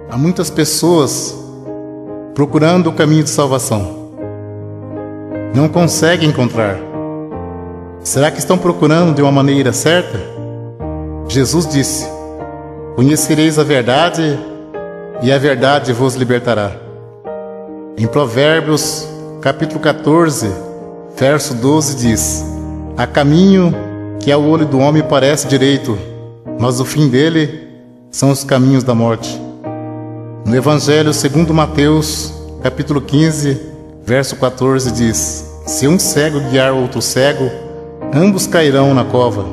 Há muitas pessoas procurando o caminho de salvação. Não conseguem encontrar. Será que estão procurando de uma maneira certa? Jesus disse: conhecereis a verdade e a verdade vos libertará. Em Provérbios, capítulo 14, verso 12 diz: há caminho que ao olho do homem parece direito, mas o fim dele são os caminhos da morte. No Evangelho segundo Mateus, capítulo 15, verso 14 diz: se um cego guiar outro cego, ambos cairão na cova.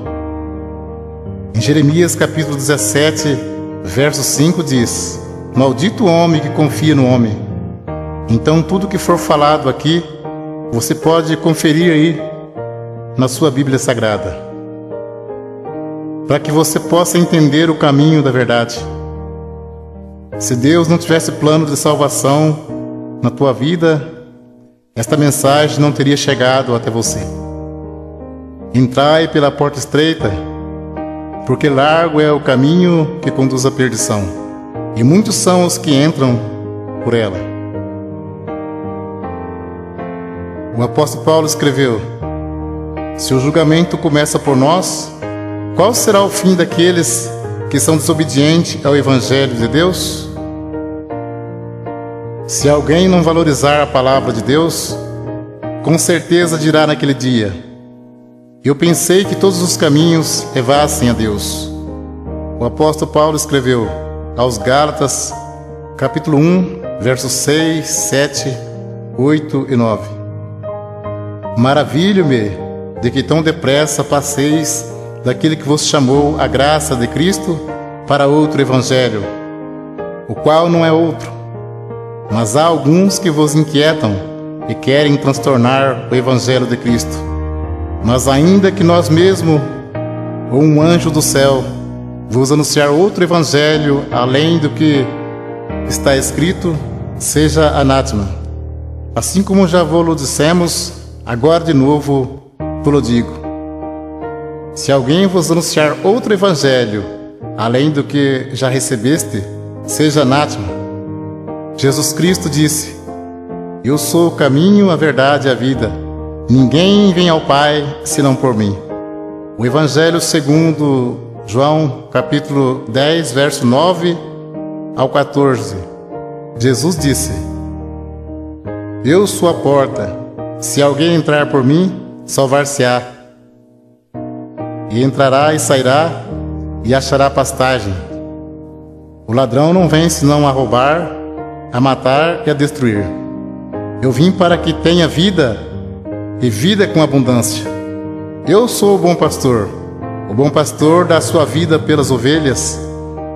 Em Jeremias capítulo 17, verso 5 diz: maldito o homem que confia no homem. Então tudo que for falado aqui, você pode conferir aí na sua Bíblia Sagrada, para que você possa entender o caminho da verdade. Se Deus não tivesse plano de salvação na tua vida, esta mensagem não teria chegado até você. Entrai pela porta estreita, porque largo é o caminho que conduz à perdição, e muitos são os que entram por ela. O apóstolo Paulo escreveu: se o julgamento começa por nós, qual será o fim daqueles que são desobedientes ao Evangelho de Deus? Se alguém não valorizar a palavra de Deus, com certeza dirá naquele dia: eu pensei que todos os caminhos levassem a Deus. O apóstolo Paulo escreveu aos Gálatas, capítulo 1, versos 6, 7, 8 e 9: maravilho-me de que tão depressa passeis daquele que vos chamou a graça de Cristo para outro evangelho, o qual não é outro. Mas há alguns que vos inquietam e querem transtornar o evangelho de Cristo. Mas ainda que nós mesmos, ou um anjo do céu, vos anunciar outro evangelho além do que está escrito, seja anátema. Assim como já vos dissemos, agora de novo vos digo: se alguém vos anunciar outro evangelho além do que já recebeste, seja anátema. Jesus Cristo disse: eu sou o caminho, a verdade e a vida. Ninguém vem ao Pai senão por mim. O Evangelho segundo João, capítulo 10, verso 9 ao 14. Jesus disse: eu sou a porta. Se alguém entrar por mim, salvar-se-á. E entrará e sairá e achará pastagem. O ladrão não vem senão a roubar, a matar e a destruir. Eu vim para que tenha vida, e vida com abundância. Eu sou o bom pastor. O bom pastor dá sua vida pelas ovelhas.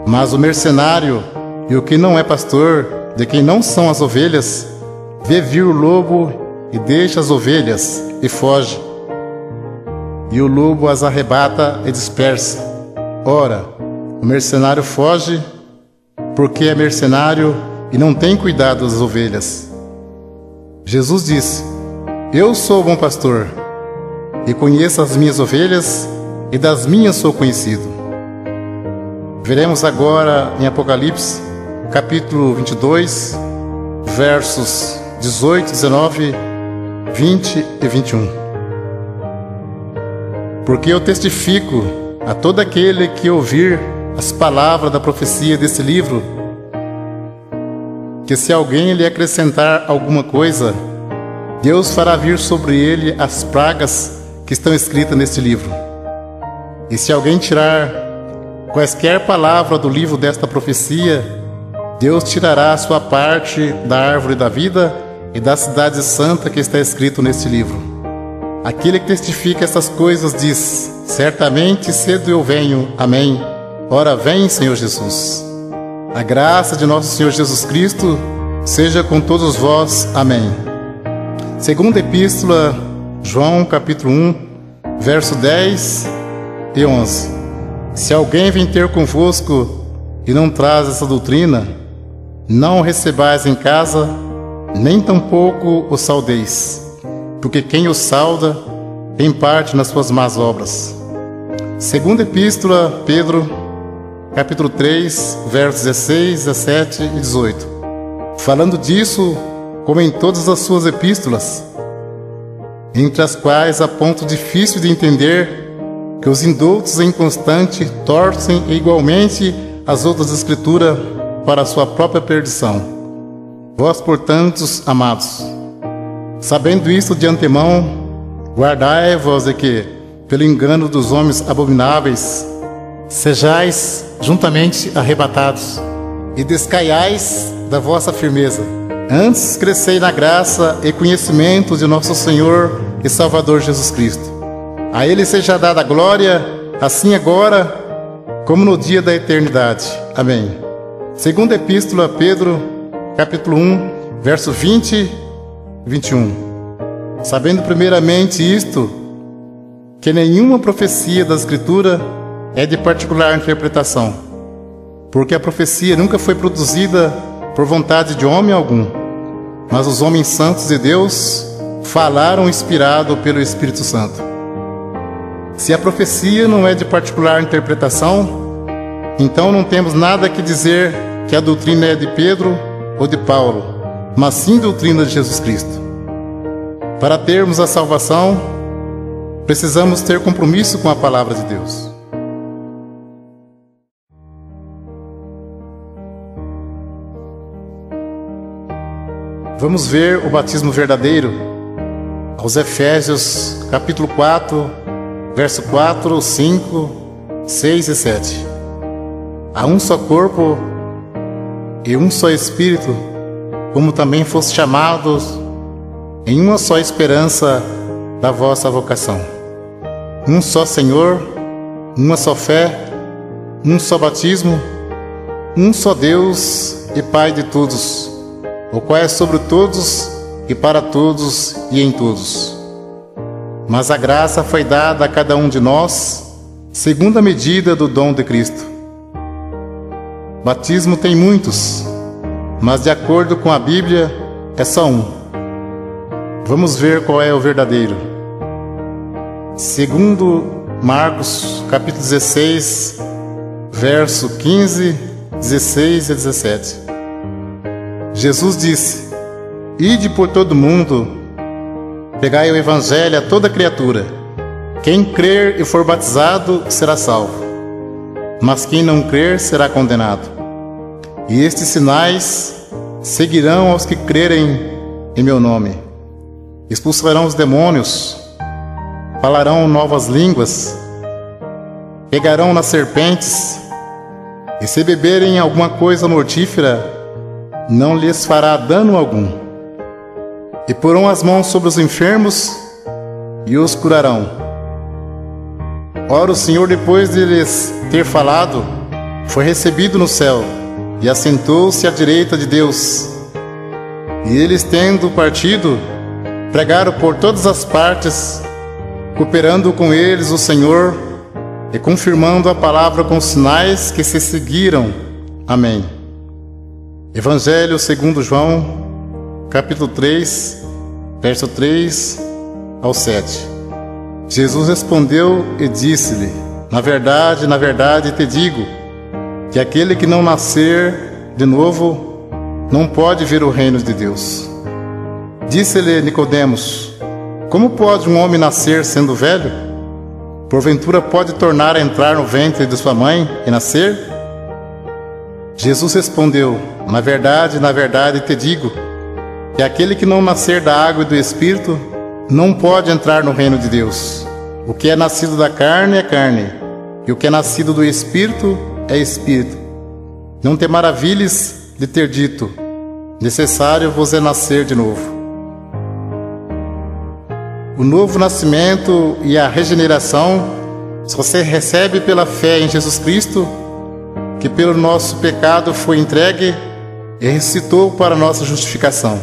Mas o mercenário e o que não é pastor, de quem não são as ovelhas, vê vir o lobo e deixa as ovelhas e foge. E o lobo as arrebata e dispersa. Ora, o mercenário foge porque é mercenário e não tem cuidado das ovelhas. Jesus disse: eu sou o bom pastor, e conheço as minhas ovelhas, e das minhas sou conhecido. Veremos agora em Apocalipse, capítulo 22, versos 18, 19, 20 e 21. Porque eu testifico a todo aquele que ouvir as palavras da profecia desse livro, que se alguém lhe acrescentar alguma coisa, Deus fará vir sobre ele as pragas que estão escritas neste livro. E se alguém tirar quaisquer palavras do livro desta profecia, Deus tirará a sua parte da árvore da vida e da cidade santa que está escrito neste livro. Aquele que testifica estas coisas diz: certamente cedo eu venho. Amém. Ora vem, Senhor Jesus. A graça de nosso Senhor Jesus Cristo seja com todos vós. Amém. Segunda Epístola, João, capítulo 1, verso 10 e 11. Se alguém vem ter convosco e não traz essa doutrina, não o recebais em casa, nem tampouco o saudeis, porque quem o sauda tem parte nas suas más obras. Segunda Epístola, Pedro, capítulo 3, versos 16, 17 e 18. Falando disso, como em todas as suas epístolas, entre as quais há ponto difícil de entender, que os indoutos em inconstante torcem igualmente as outras escrituras para a sua própria perdição. Vós, portanto, amados, sabendo isto de antemão, guardai-vos de que, pelo engano dos homens abomináveis, sejais juntamente arrebatados, e descaiais da vossa firmeza. Antes crescei na graça e conhecimento de nosso Senhor e Salvador Jesus Cristo. A Ele seja dada a glória, assim agora, como no dia da eternidade. Amém. Segunda Epístola a Pedro, capítulo 1, verso 20 e 21. Sabendo primeiramente isto, que nenhuma profecia da Escritura é de particular interpretação, porque a profecia nunca foi produzida por vontade de homem algum, mas os homens santos de Deus falaram inspirado pelo Espírito Santo. Se a profecia não é de particular interpretação, então não temos nada que dizer que a doutrina é de Pedro ou de Paulo, mas sim doutrina de Jesus Cristo. Para termos a salvação, precisamos ter compromisso com a palavra de Deus. Vamos ver o batismo verdadeiro aos Efésios, capítulo 4, verso 4, 5, 6 e 7. Há um só corpo e um só Espírito, como também foste chamados em uma só esperança da vossa vocação. Um só Senhor, uma só fé, um só batismo, um só Deus e Pai de todos, o qual é sobre todos e para todos e em todos. Mas a graça foi dada a cada um de nós, segundo a medida do dom de Cristo. Batismo tem muitos, mas de acordo com a Bíblia, é só um. Vamos ver qual é o verdadeiro. Segundo Marcos, capítulo 16, verso 15, 16 e 17. Jesus disse: Ide por todo mundo, pregai o evangelho a toda criatura. Quem crer e for batizado será salvo, mas quem não crer será condenado. E estes sinais seguirão aos que crerem em meu nome: expulsarão os demônios, falarão novas línguas, pegarão nas serpentes, e se beberem alguma coisa mortífera, não lhes fará dano algum. E porão as mãos sobre os enfermos e os curarão. Ora, o Senhor, depois de lhes ter falado, foi recebido no céu e assentou-se à direita de Deus. E eles, tendo partido, pregaram por todas as partes, cooperando com eles o Senhor e confirmando a palavra com sinais que se seguiram. Amém. Evangelho segundo João, capítulo 3, verso 3 ao 7. Jesus respondeu e disse-lhe: na verdade te digo, que aquele que não nascer de novo não pode ver o reino de Deus. Disse-lhe Nicodemos: como pode um homem nascer sendo velho? Porventura pode tornar a entrar no ventre de sua mãe e nascer? Jesus respondeu: na verdade te digo, que aquele que não nascer da água e do Espírito não pode entrar no reino de Deus. O que é nascido da carne é carne, e o que é nascido do Espírito é Espírito. Não te maravilhes de ter dito: necessário vos é nascer de novo. O novo nascimento e a regeneração você recebe pela fé em Jesus Cristo, que pelo nosso pecado foi entregue e ressuscitou para nossa justificação.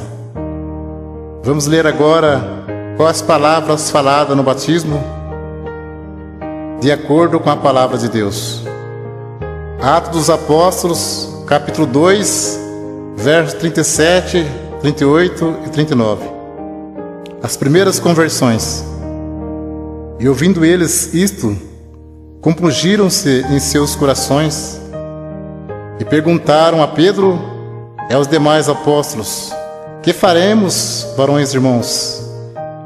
Vamos ler agora quais palavras faladas no batismo, de acordo com a palavra de Deus. Atos dos Apóstolos, capítulo 2, versos 37, 38 e 39. As primeiras conversões. E ouvindo eles isto, compungiram-se em seus corações E perguntaram a Pedro e aos demais apóstolos: que faremos, varões irmãos?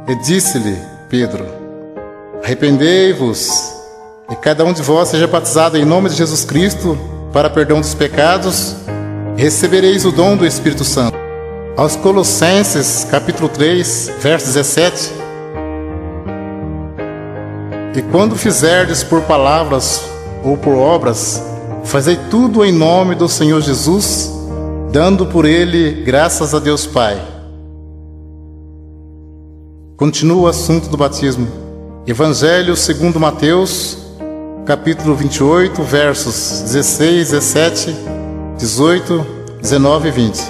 E disse-lhe Pedro: arrependei-vos, e cada um de vós seja batizado em nome de Jesus Cristo para perdão dos pecados, e recebereis o dom do Espírito Santo. Aos Colossenses, capítulo 3, verso 17: e quando fizerdes por palavras ou por obras, fazei tudo em nome do Senhor Jesus, dando por ele graças a Deus Pai. Continua o assunto do batismo. Evangelho segundo Mateus, capítulo 28, versos 16, 17, 18, 19 e 20.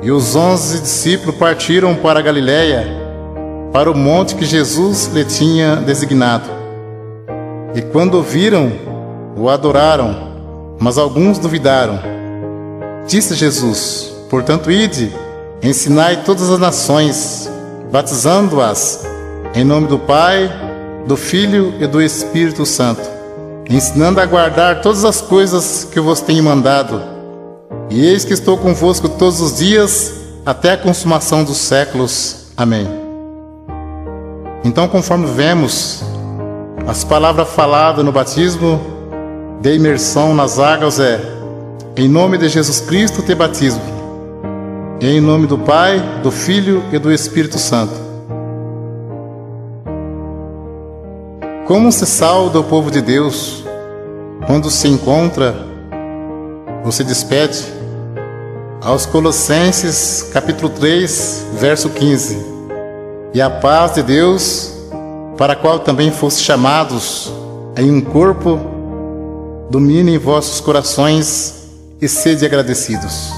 E os 11 discípulos partiram para a Galiléia, para o monte que Jesus lhe tinha designado. E quando o viram, o adoraram, mas alguns duvidaram. Disse Jesus: portanto, ide, ensinai todas as nações, batizando-as em nome do Pai, do Filho e do Espírito Santo, ensinando a guardar todas as coisas que eu vos tenho mandado. E eis que estou convosco todos os dias, até a consumação dos séculos. Amém. Então, conforme vemos, as palavras faladas no batismo de imersão nas águas é: em nome de Jesus Cristo te batismo, e em nome do Pai, do Filho e do Espírito Santo. Como se sauda o povo de Deus quando se encontra ou se despede? Aos Colossenses, capítulo 3, verso 15: e a paz de Deus, para a qual também foste chamados em um corpo, domine em vossos corações e sede agradecidos.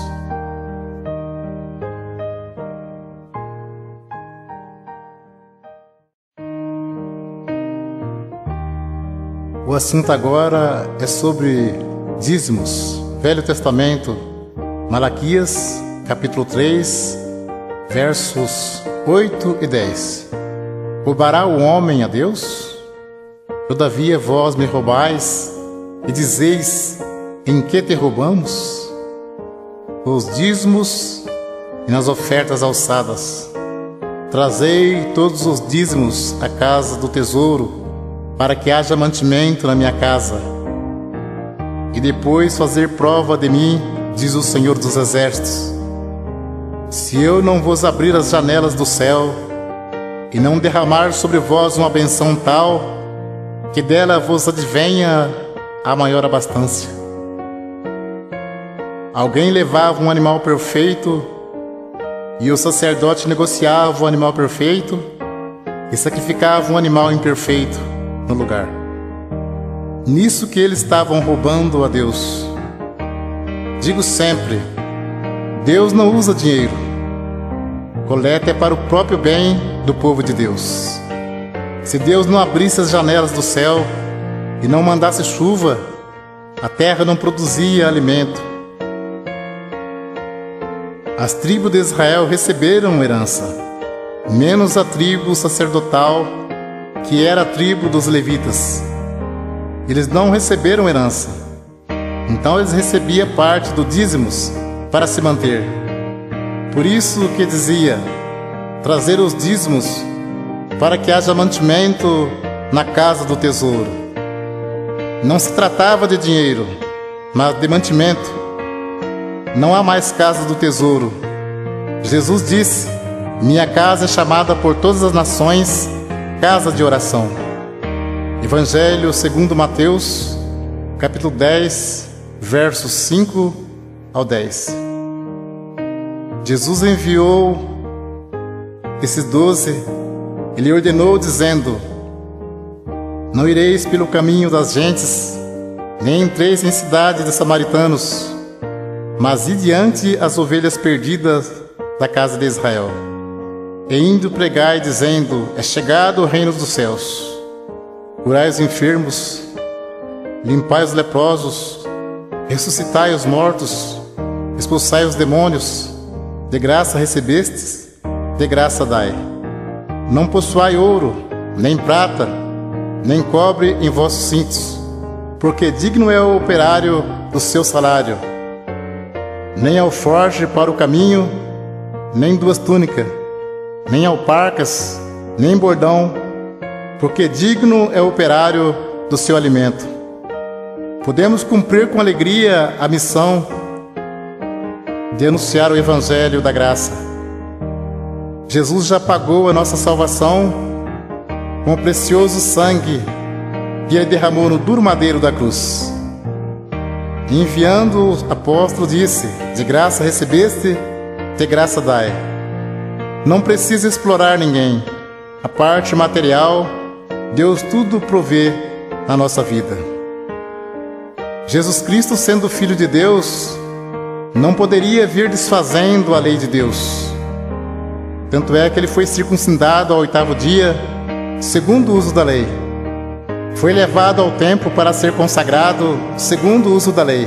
O assunto agora é sobre dízimos. Velho Testamento, Malaquias, capítulo 3, versos 8 e 10. Roubará o homem a Deus? Todavia vós me roubais, e dizeis: em que te roubamos? Os dízimos e nas ofertas alçadas. Trazei todos os dízimos à casa do tesouro, para que haja mantimento na minha casa. E depois fazer prova de mim, diz o Senhor dos Exércitos, se eu não vos abrir as janelas do céu, e não derramar sobre vós uma benção tal, que dela vos advenha a maior abastança. Alguém levava um animal perfeito, e o sacerdote negociava o animal perfeito, e sacrificava um animal imperfeito no lugar. Nisso que eles estavam roubando a Deus. Digo sempre: Deus não usa dinheiro. Coleta é para o próprio bem do povo de Deus. Se Deus não abrisse as janelas do céu e não mandasse chuva, a terra não produzia alimento. As tribos de Israel receberam herança, menos a tribo sacerdotal, que era a tribo dos levitas. Eles não receberam herança, então eles recebiam parte do dízimos para se manter. Por isso que dizia: trazer os dízimos para que haja mantimento na casa do tesouro. Não se tratava de dinheiro, mas de mantimento. Não há mais casa do tesouro. Jesus disse: minha casa é chamada por todas as nações casa de oração. Evangelho segundo Mateus, capítulo 10, versos 5 ao 10. Jesus enviou esses 12, ele ordenou dizendo: não ireis pelo caminho das gentes, nem entreis em cidade de samaritanos, mas ide diante as ovelhas perdidas da casa de Israel. E indo pregai, dizendo: é chegado o reino dos céus. Curai os enfermos, limpai os leprosos, ressuscitai os mortos, expulsai os demônios. De graça recebestes, de graça dai. Não possuai ouro, nem prata, nem cobre em vossos cintos, porque digno é o operário do seu salário. Nem alforje para o caminho, nem duas túnicas, nem alparcas, nem bordão, porque digno é o operário do seu alimento. Podemos cumprir com alegria a missão de anunciar o Evangelho da graça. Jesus já pagou a nossa salvação com o precioso sangue que Ele derramou no duro madeiro da cruz. E enviando o apóstolo disse: de graça recebeste, de graça dai. Não precisa explorar ninguém. A parte material, Deus tudo provê na nossa vida. Jesus Cristo, sendo Filho de Deus, não poderia vir desfazendo a lei de Deus. Tanto é que Ele foi circuncidado ao 8º dia, segundo o uso da lei. Foi levado ao templo para ser consagrado, segundo o uso da lei.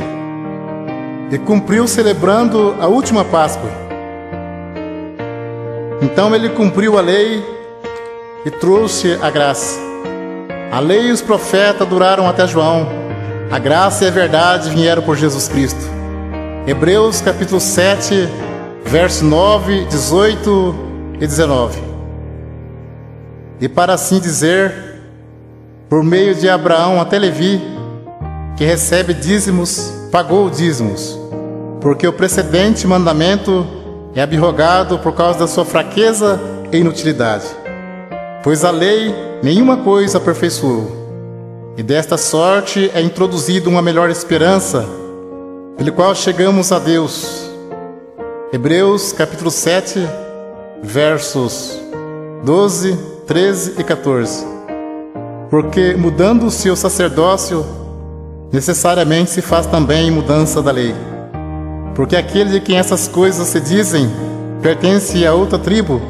E cumpriu celebrando a última Páscoa. Então Ele cumpriu a lei e trouxe a graça. A lei e os profetas duraram até João. A graça e a verdade vieram por Jesus Cristo. Hebreus capítulo 7, verso 9, 18 e 19. E para assim dizer, por meio de Abraão até Levi, que recebe dízimos, pagou dízimos, porque o precedente mandamento é abrogado por causa da sua fraqueza e inutilidade. Pois a lei nenhuma coisa aperfeiçoou, e desta sorte é introduzida uma melhor esperança, pelo qual chegamos a Deus. Hebreus capítulo 7, versos 12, 13 e 14. Porque mudando o seu sacerdócio, necessariamente se faz também mudança da lei. Porque aquele de quem essas coisas se dizem pertence a outra tribo,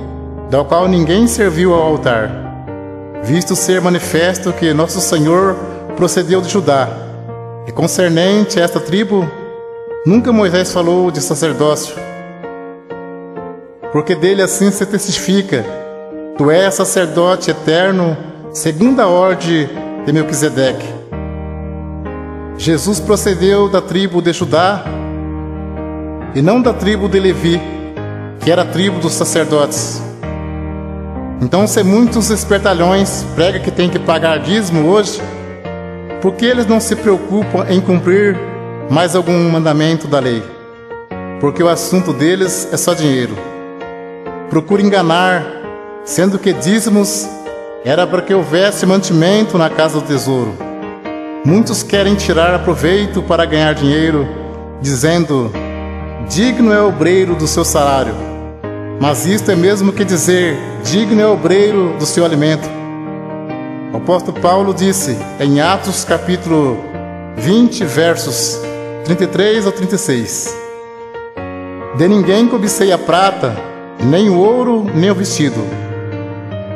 da qual ninguém serviu ao altar, visto ser manifesto que nosso Senhor procedeu de Judá, e concernente a esta tribo, nunca Moisés falou de sacerdócio, porque dele assim se testifica: tu és sacerdote eterno, segundo a ordem de Melquisedeque. Jesus procedeu da tribo de Judá, e não da tribo de Levi, que era a tribo dos sacerdotes. Então, se muitos espertalhões pregam que tem que pagar dízimo hoje, por que eles não se preocupam em cumprir mais algum mandamento da lei? Porque o assunto deles é só dinheiro. Procura enganar, sendo que dízimos era para que houvesse mantimento na casa do tesouro. Muitos querem tirar proveito para ganhar dinheiro, dizendo: digno é o obreiro do seu salário. Mas isto é mesmo que dizer: digno é o obreiro do seu alimento. O apóstolo Paulo disse em Atos capítulo 20, versos 33 ao 36: de ninguém cobicei a prata, nem o ouro, nem o vestido.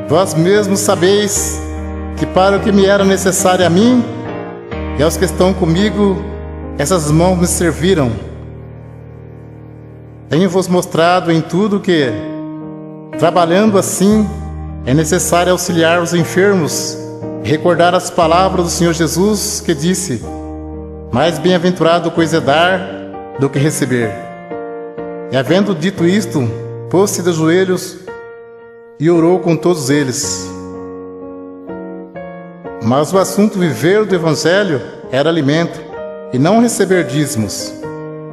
Vós mesmos sabeis que para o que me era necessário a mim e aos que estão comigo, essas mãos me serviram. Tenho-vos mostrado em tudo que, trabalhando assim, é necessário auxiliar os enfermos e recordar as palavras do Senhor Jesus, que disse: mais bem-aventurado coisa é dar do que receber. E havendo dito isto, pôs-se de joelhos e orou com todos eles. Mas o assunto viver do Evangelho era alimento, e não receber dízimos.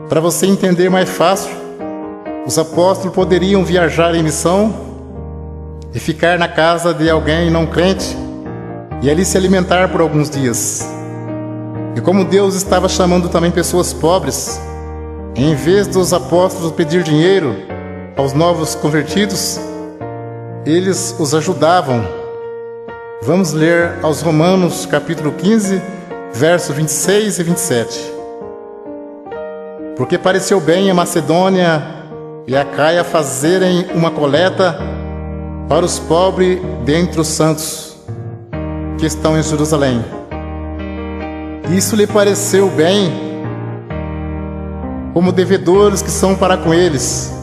Para você entender mais fácil, os apóstolos poderiam viajar em missão e ficar na casa de alguém não crente e ali se alimentar por alguns dias. E como Deus estava chamando também pessoas pobres, em vez dos apóstolos pedir dinheiro aos novos convertidos, eles os ajudavam. Vamos ler aos Romanos capítulo 15, versos 26 e 27. Porque pareceu bem a Macedônia e a Caia fazerem uma coleta para os pobres dentre os santos que estão em Jerusalém. Isso lhe pareceu bem, como devedores que são para com eles,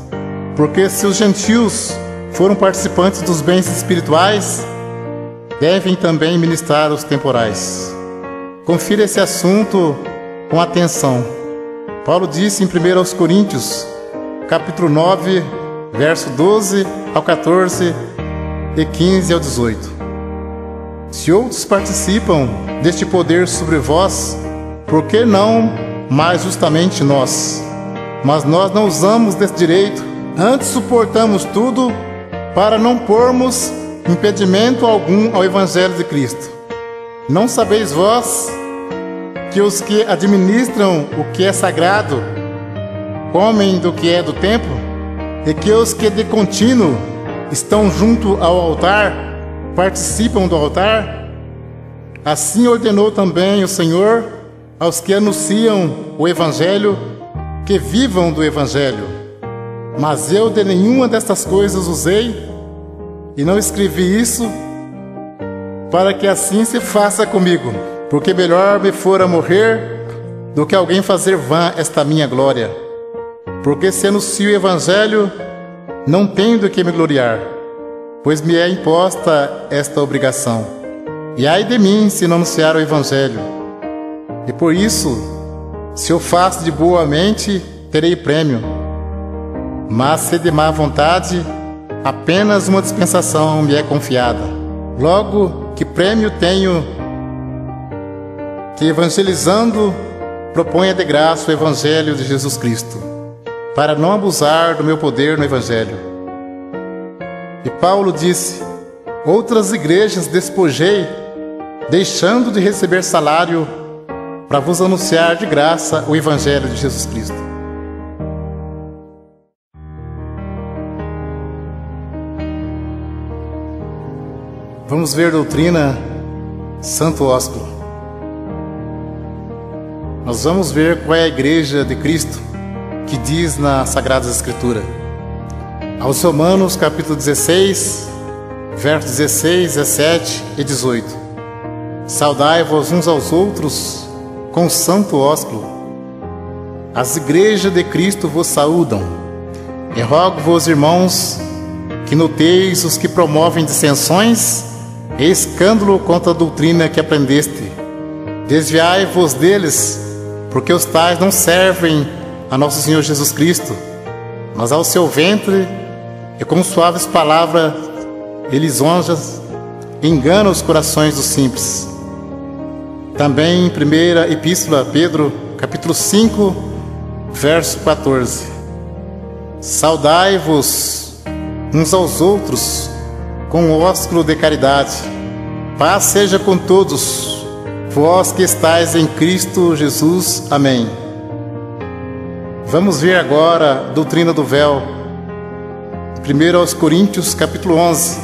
porque se os gentios foram participantes dos bens espirituais, devem também ministrar os temporais. Confira esse assunto com atenção. Paulo disse em 1 Coríntios, capítulo 9, verso 12 ao 14 e 15 ao 18. Se outros participam deste poder sobre vós, por que não mais justamente nós? Mas nós não usamos desse direito, antes suportamos tudo para não pormos impedimento algum ao Evangelho de Cristo. Não sabeis vós que os que administram o que é sagrado comem do que é do templo, e que os que de contínuo estão junto ao altar participam do altar? Assim ordenou também o Senhor aos que anunciam o Evangelho que vivam do Evangelho. Mas eu de nenhuma destas coisas usei, e não escrevi isso para que assim se faça comigo, porque melhor me fora morrer do que alguém fazer vã esta minha glória. Porque se anuncio o Evangelho, não tenho do que me gloriar, pois me é imposta esta obrigação. E ai de mim se não anunciar o Evangelho. E por isso, se eu faço de boa mente, terei prêmio. Mas se de má vontade, apenas uma dispensação me é confiada. Logo, que prêmio tenho que, evangelizando, proponha de graça o Evangelho de Jesus Cristo, para não abusar do meu poder no Evangelho. E Paulo disse: outras igrejas despojei, deixando de receber salário, para vos anunciar de graça o Evangelho de Jesus Cristo. Vamos ver doutrina Santo Ósculo. Nós vamos ver qual é a igreja de Cristo que diz na Sagrada Escritura. Aos Romanos, capítulo 16, versos 16, 17 e 18. Saudai-vos uns aos outros com santo ósculo. As igrejas de Cristo vos saúdam. E rogo-vos, irmãos, que noteis os que promovem dissensões e escândalo contra a doutrina que aprendeste. Desviai-vos deles, porque os tais não servem a nosso Senhor Jesus Cristo, mas ao seu ventre, e com suaves palavras e lisonjas enganam os corações dos simples. Também em 1ª Epístola a Pedro, capítulo 5, verso 14. Saudai-vos uns aos outros com o ósculo de caridade. Paz seja com todos, vós que estáis em Cristo Jesus. Amém. Vamos ver agora a doutrina do véu. 1 aos Coríntios, capítulo 11.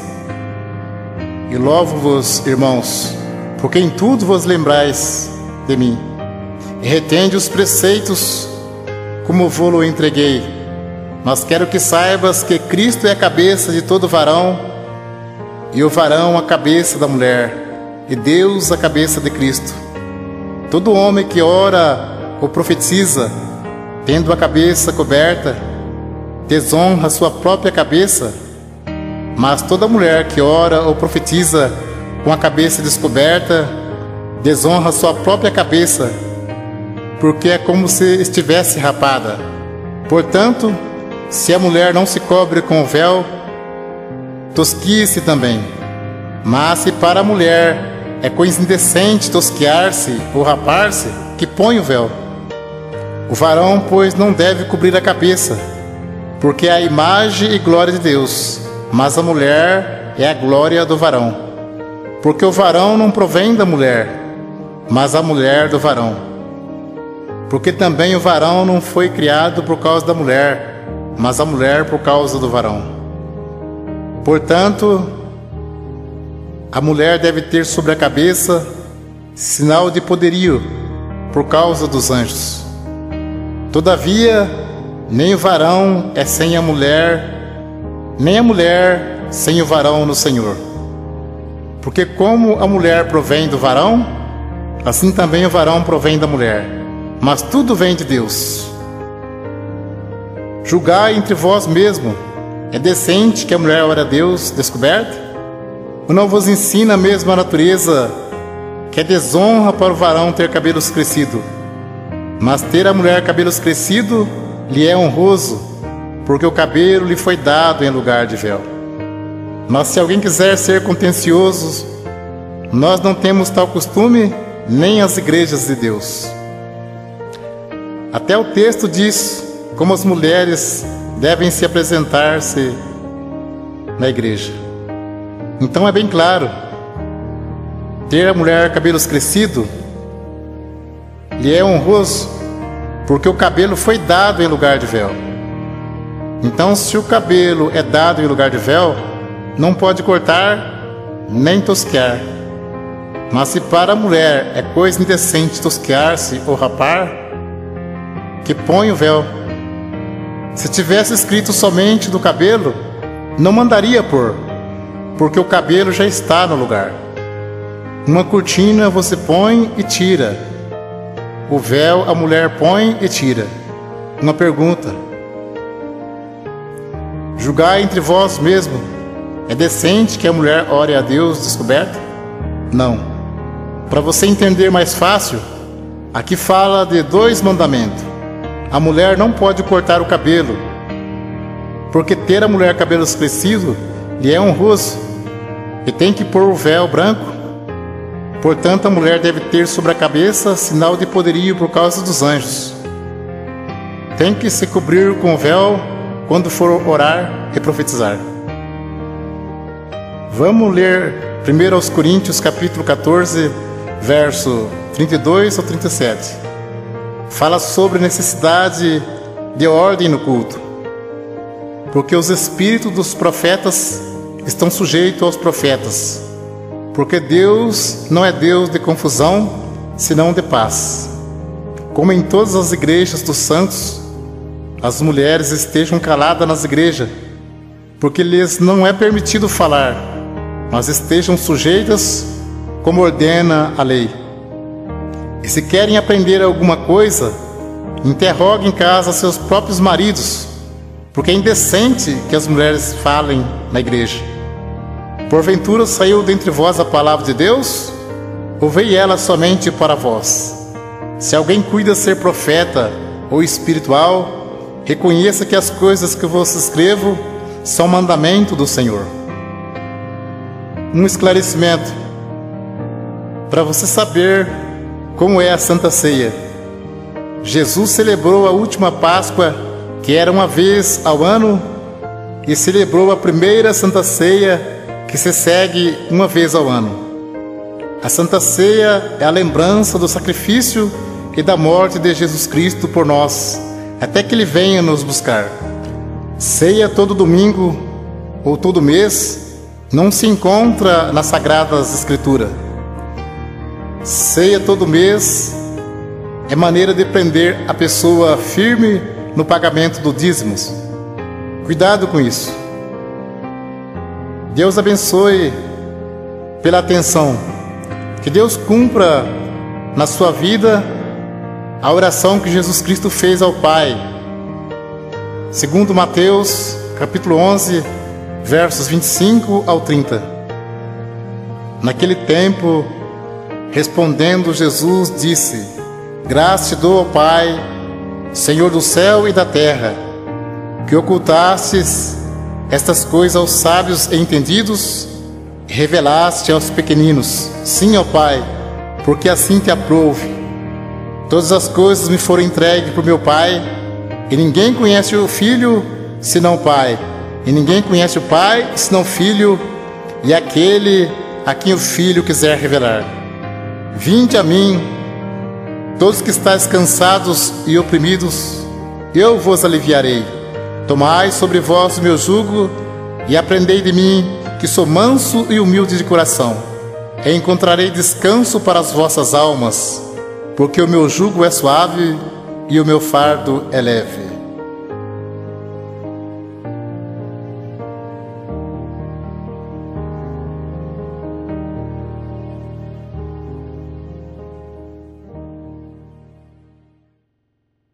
E louvo-vos, irmãos, porque em tudo vos lembrais de mim, e retende os preceitos como vou-lo entreguei. Mas quero que saibas que Cristo é a cabeça de todo varão, e o varão a cabeça da mulher, e Deus a cabeça de Cristo. Todo homem que ora ou profetiza, tendo a cabeça coberta, desonra sua própria cabeça, mas toda mulher que ora ou profetiza com a cabeça descoberta, desonra sua própria cabeça, porque é como se estivesse rapada. Portanto, se a mulher não se cobre com o véu, tosquie-se também. Mas se para a mulher é coisa indecente tosquiar-se ou rapar-se, que põe o véu. O varão, pois, não deve cobrir a cabeça, porque é a imagem e glória de Deus, mas a mulher é a glória do varão. Porque o varão não provém da mulher, mas a mulher do varão. Porque também o varão não foi criado por causa da mulher, mas a mulher por causa do varão. Portanto, a mulher deve ter sobre a cabeça sinal de poderio por causa dos anjos. Todavia, nem o varão é sem a mulher, nem a mulher sem o varão no Senhor. Porque como a mulher provém do varão, assim também o varão provém da mulher. Mas tudo vem de Deus. Julgai entre vós mesmo. É decente que a mulher ore a Deus descoberta? Ou não vos ensina mesmo a natureza que é desonra para o varão ter cabelos crescidos. Mas ter a mulher cabelos crescidos lhe é honroso, porque o cabelo lhe foi dado em lugar de véu. Mas se alguém quiser ser contencioso, nós não temos tal costume, nem as igrejas de Deus. Até o texto diz como as mulheres devem se apresentar-se na igreja. Então é bem claro, ter a mulher cabelos crescidos lhe é honroso, porque o cabelo foi dado em lugar de véu. Então, se o cabelo é dado em lugar de véu, não pode cortar nem tosquear. Mas se para a mulher é coisa indecente tosquear-se ou rapar, que põe o véu. Se tivesse escrito somente do cabelo, não mandaria pôr, porque o cabelo já está no lugar. Uma cortina você põe e tira. O véu a mulher põe e tira. Uma pergunta: julgai entre vós mesmo, é decente que a mulher ore a Deus descoberta? Não. Para você entender mais fácil, aqui fala de 2 mandamentos. A mulher não pode cortar o cabelo, porque ter a mulher cabelos crescidos lhe é honroso, e tem que pôr o véu branco. Portanto, a mulher deve ter sobre a cabeça sinal de poderio por causa dos anjos. Tem que se cobrir com o véu quando for orar e profetizar. Vamos ler 1 aos Coríntios capítulo 14, verso 32 ao 37. Fala sobre a necessidade de ordem no culto, porque os espíritos dos profetas estão sujeitos aos profetas, porque Deus não é Deus de confusão, senão de paz. Como em todas as igrejas dos santos, as mulheres estejam caladas nas igrejas, porque lhes não é permitido falar, mas estejam sujeitas como ordena a lei. E se querem aprender alguma coisa, interroguem em casa seus próprios maridos, porque é indecente que as mulheres falem na igreja. Porventura saiu dentre vós a palavra de Deus? Ou veio ela somente para vós? Se alguém cuida ser profeta ou espiritual, reconheça que as coisas que vos escrevo são mandamento do Senhor. Um esclarecimento para você saber como é a Santa Ceia. Jesus celebrou a última Páscoa, que era uma vez ao ano, e celebrou a primeira Santa Ceia, que se segue uma vez ao ano. A Santa Ceia é a lembrança do sacrifício e da morte de Jesus Cristo por nós, até que Ele venha nos buscar. Ceia todo domingo ou todo mês não se encontra nas Sagradas Escrituras. Ceia todo mês é maneira de prender a pessoa firme no pagamento do dízimos. Cuidado com isso. Deus abençoe pela atenção. Que Deus cumpra na sua vida a oração que Jesus Cristo fez ao Pai. Segundo Mateus, capítulo 11, versos 25 ao 30. Naquele tempo, respondendo Jesus, disse: Graças te dou, ó Pai, Senhor do céu e da terra, que ocultastes estas coisas aos sábios e entendidos, e revelaste aos pequeninos. Sim, ó Pai, porque assim te aprouve. Todas as coisas me foram entregues por meu Pai, e ninguém conhece o Filho senão o Pai, e ninguém conhece o Pai senão o Filho, e aquele a quem o Filho quiser revelar. Vinde a mim, todos que estáis cansados e oprimidos, eu vos aliviarei. Tomai sobre vós o meu jugo e aprendei de mim, que sou manso e humilde de coração, e encontrarei descanso para as vossas almas, porque o meu jugo é suave e o meu fardo é leve.